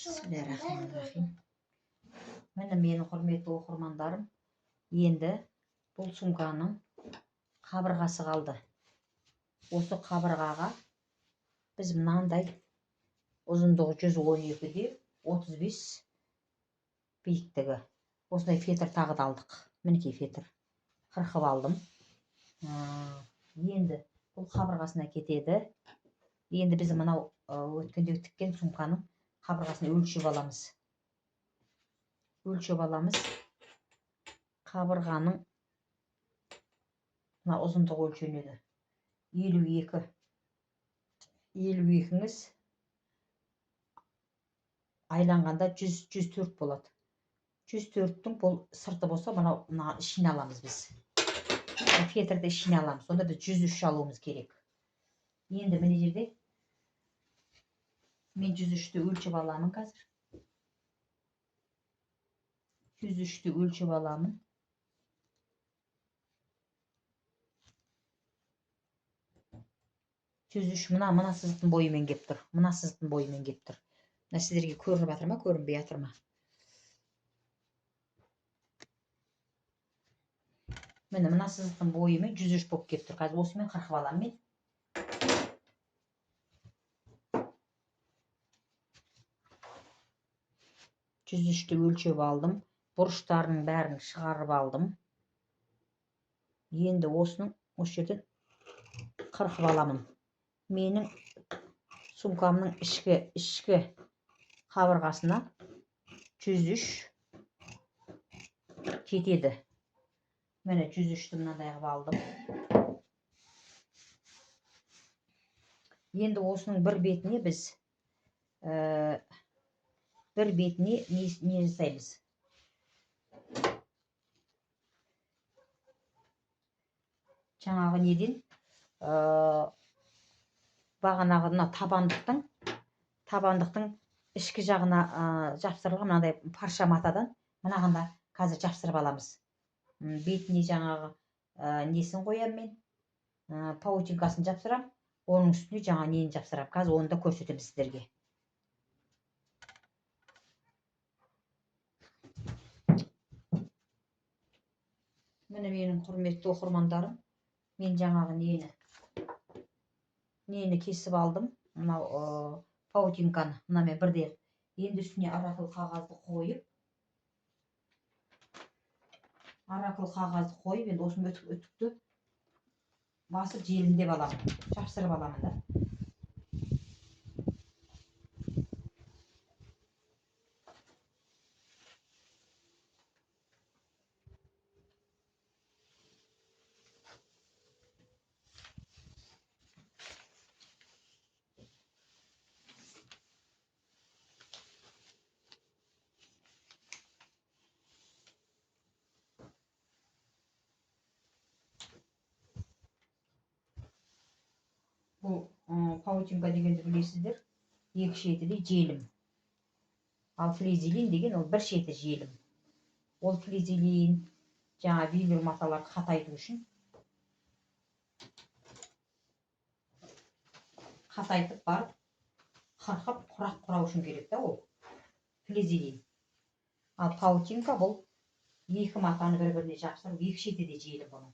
Bismillahirrahmanirrahim. Mine менің құрметті оқырмандарым, енді бұл сумканың қабырғасы қалды. Осы қабырғаға біз мынандай ұзындығы 112-де 35 биіктігі. Осындай фетр тағы да алдық. Мінекей фетр. Қырқып алдым. Енді бұл қабырғасына кетеді. Енді біз мынау өткенде тіккен сумканың қабырғасын өлшеп аламыз. Қабырғаның мына ұзындығы өлшенеді. 52. 52-іңіз айланғанда 104 болады. 104-тің бұл сырты болса, мына ішіне аламыз біз. Фетрді ішіне аламыз. Сонда біз 103 алуымыз керек. Енді міне жерде мен 103-ті өлшеп аламын қазір. 103-ті өлшеп аламын. Мына сызықтың бойымен кеп тұр. Мына сіздерге көрініп жатыр ма, көрінбей жатыр ма? Міне мына сызықтың бойымен 103 болып кеп тұр. Қазір осымен қырқып аламын мен. Жүзішті өлшеп алдым. Бұрыштарының бәрін шығарып алдым. Енді осы жерден қырқып аламын. Менің сумкамның ішкі қабырғасына 103 кетеді. Міне 103-ті мынандай қылып алдым. Енді осының бір бетіне біз не жасаймыз? Жаңағы неден бағанағы мына табандықтың ішкі жағына жапсырылған мынандай парша матадан мынағында қазір жапсырып аламыз. Бетіне жаңағы несін қоям мен, паутинкасын жапсырам, оның үстіне жаңа нені жапсырам. Қазір оны да көрсетемін сіздерге. Міне менің құрметті оқырмандарым, мен жаңағы нені кесіп алдым. Мынау паутинканы мынамен бірден. Енді үстіне арақыл қағазды қойып, енді осыны үтікті басып желімдеп аламын, жапсырып аламын да. Бұл паутинка дегенді білесіздер, екі шеті де желім. Ал флизелин деген ол бір шеті желім. Ол флизелин жаңа велюр маталарды қатайту үшін қатайтып барып қырқып құрақ құрау үшін керек та ол флизелин. Ал паутинка бұл екі матаны бір-біріне жапсырып, екі шеті де желім бұның.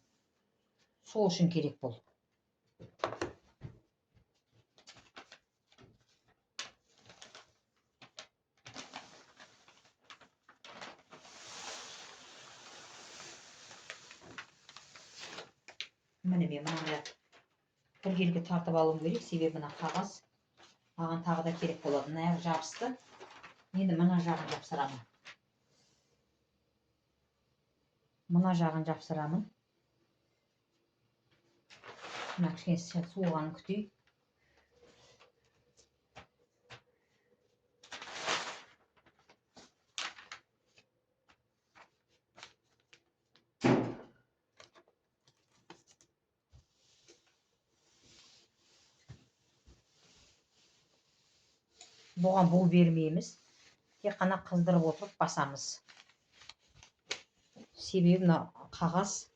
Сол үшін керек бұл. Міне мен мынаны бір жерге тартып алуым керек, себебі мына қағаз маған тағы да керек болады. Мына жағы жабысты. Енді мына жағын жапсырамын. Мына кішкене суығанын күтейік. Бұған бу бермейміз. Тек қана қыздырып отырып басамыз. Себебі мына қағаз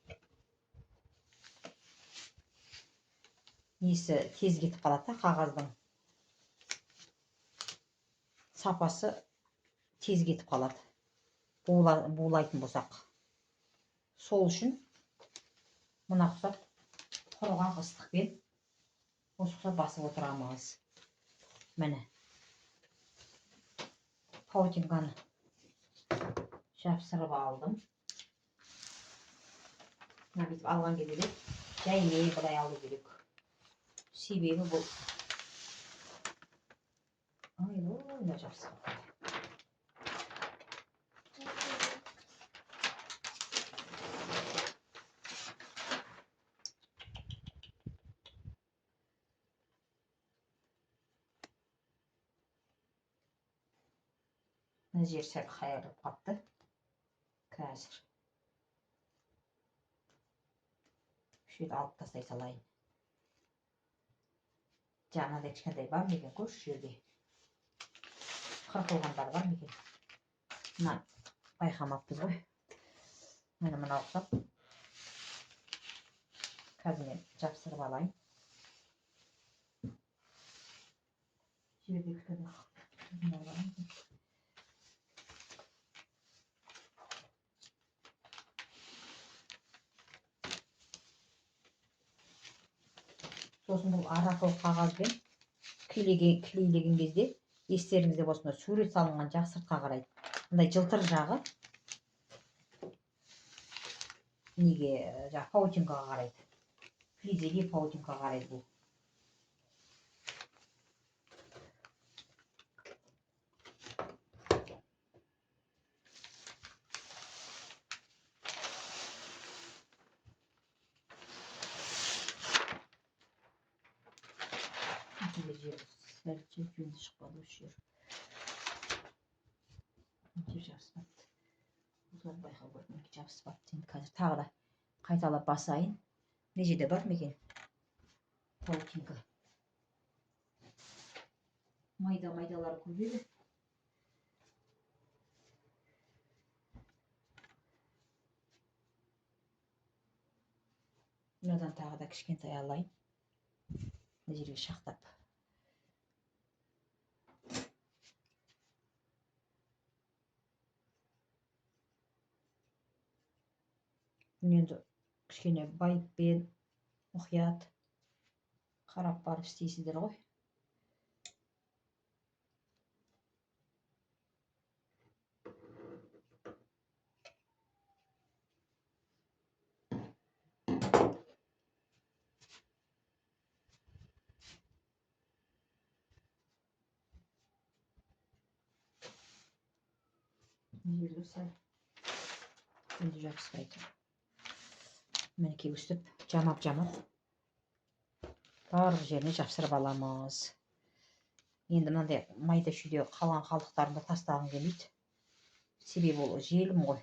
несі тез кетіп қалады, қағаздың сапасы тез кетіп қалады. Булайтын болсақ. Сол үшін мына ұқсап құрған ыстықпен осы ұқсап басып отырамыз. Міне. Паутинканы жапсырып алдым. Мына бүйтіп алған кезде де жайлай былай алу керек. Себебі бұл мына жапсырып. Мына жер сәл қайырылып қапты. Қазір шөйді алып тастай салайын. Жаңағыдай кішкентай бар ма екен көрші жерде? Қырқылғандар бар ма екен? Мына байқамаппыз ғой. Мына ұқсап. Қазір мен жапсырып алайын. Жерде кішкентай бар ма? Сосын бұл арақылық қағазбен клейлеген кезде естеріңізде болсын, сурет салынған жақ сыртқа қарайды. Мындай жылтыр жағы неге жаңағы паутинкаға қарайды. Флизеге паутинкаға қарайды бұл. Жөнді шықпады осы жер. Жер жабыспапты. Осылар байқау көрмейді, жабыспапты. Енді қазір тағы да қайталап басайын. Не жерде бар ма екен? Паутинка. Майда-майдалары көп еді. Мынадан тағы да кішкентай алайын. Мына жерге шақтап. Енді кішкене байыппен мұқият қарап барып істейсіздер ғой. Жерге сәл енді жабыспайды. Мінекей өстіп жамап барлық жеріне жапсырып аламыз. Енді мынандай майда шүйде қалған қалдықтарымды тастағым келмейді. Себебі ол желім ғой.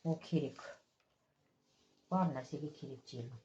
Ол керек. Бар нәрсеге керек желім.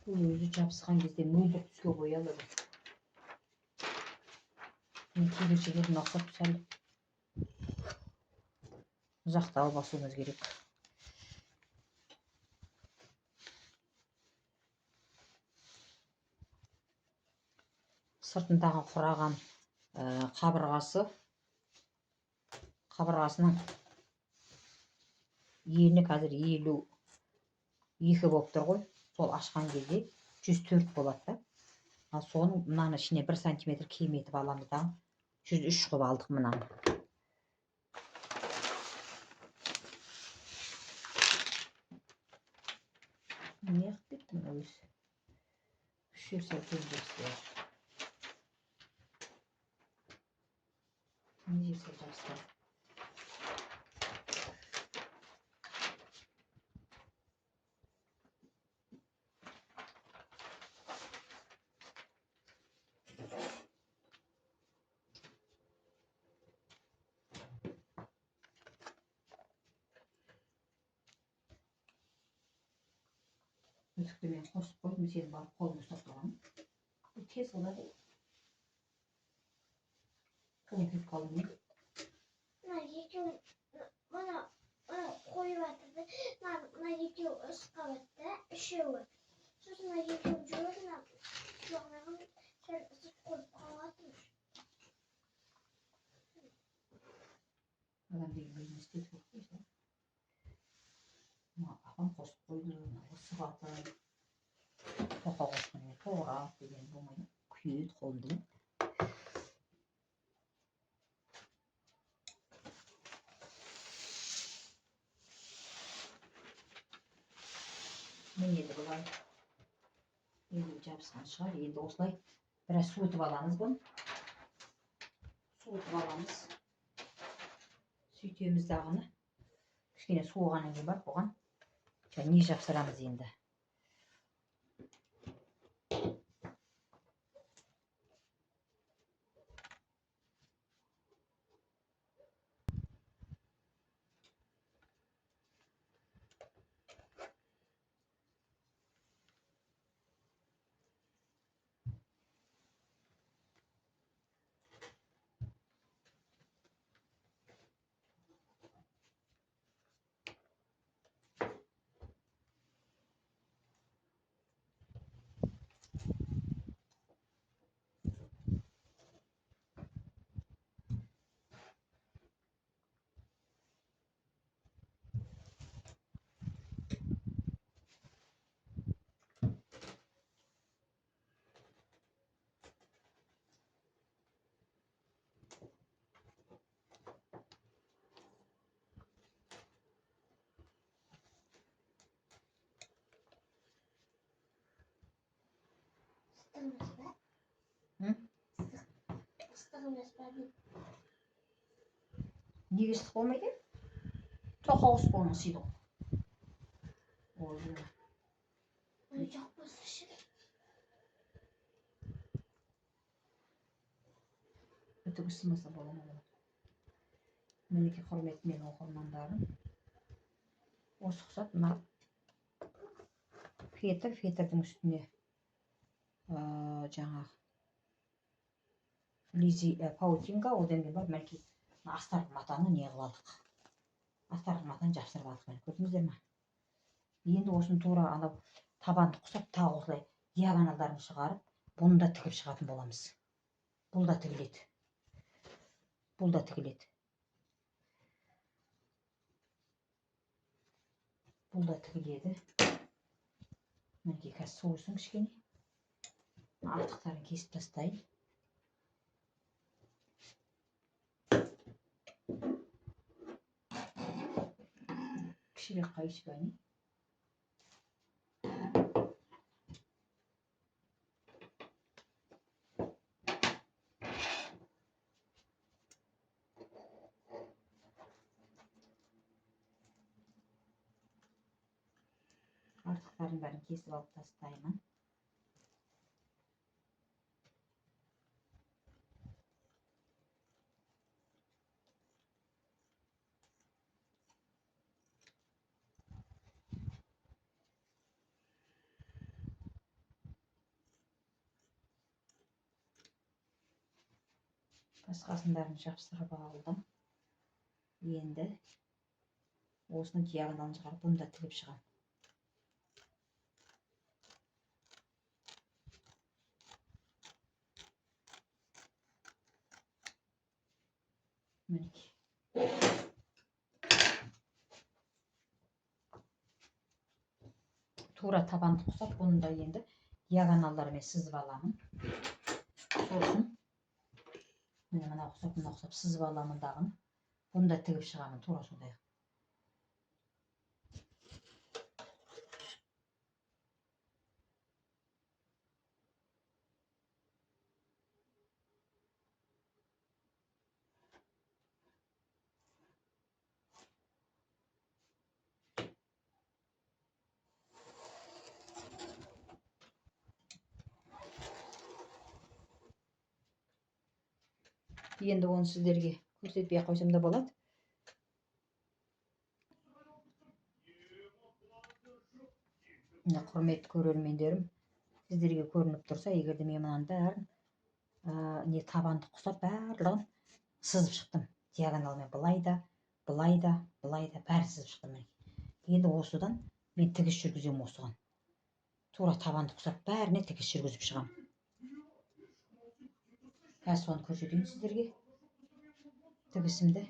Өзі жабысқан кезде мөлдір түске боялады. Кейбір жерлерін ұқсап сәл ұзақтау басуымыз керек. Сыртындағы құраған қабырғасының ені қазір 52 болып тұр ғой. Сол ашқан кезде 104 болады да. Ал соның мынаны ішіне 1 сантиметр кем етіп аламыз да. 103 қылып алдық мынаны. Не қып кеттім өзі? Үш жер көздесті. Не жерсе жастар. Түтікті мен қосып қойдым, сені барып қолымды ұстап тұрғаным. Тез болады. Көңіліп қалдым мен. Мына екеуін қойып жатырды. Мына екеуі ысқап жатты, үшеуі. Сосын мына екеуі жүреді, жоғынан сәл ысып қойып қалатын. Адам деген өзін істетіп қойса. Апам қосып қойды, ысып атыр. Тоқа қосқанмен тоғырап деген болмайды. Күйеді қолымды. Міне де бұлай. Енді жабысқан шығар. Енді осылай біраз суытып аламыз бұны. Суытып аламыз. Сөйтеміз дағыны. Кішкене суығаннан кейін барып бұған не жапсырамыз енді. Неге ыстық болмайды? Тоқа қосып қойған сыйды ғой. Жақпасы ше. Өтік ысымаса бола ма? Мінеке құрметті менің оқырмандарым. Осы құсап мына фетрдің үстіне жаңағы паутинка, одан кейін бар мәлки астарғы матаны не қылып алдық. Астарғы матаны жапсырып алдық. Мені көрдіңіздер ме? Енді осыны тура анау табанды құсап тағы осылай диагоналдарын шығарып, бұны да тігіп шығатын боламыз. Бұл да тігіледі. Бұл да тігіледі. Бұл да тігіледі. Мінеке қазір суысын кішкене. Артықтарын кесіп тастайын. Кішірек қайыспайын. Артықтарын бәрін кесіп алып тастаймын. Басқасын бәрін жапсырып алдым. Енді осыны диагоналын шығарып, бұны да тігіп шығамын. Мінеке. Тура табанды құсап, бұны да енді диагоналдарымен сызып аламын. Сосын мына құсап сызып аламын дағын. Бұны да тігіп шығамын тура сондай. Енді оны сіздерге көрсетпей қойсам да болады. Міне құрметті көрермендерім, сіздерге көрініп тұрса, егерде мен мынаның бәрін не табанды құсап барлығын сызып шықтым. Диагоналмен былай да бәрі сызып шықтым. Енді осыдан мен тігіс жүргіземін осыған. Тура табанды құсап бәріне тігіс жүргізіп шығам. Қазір соны көрсетейін сіздерге. Тігісімді.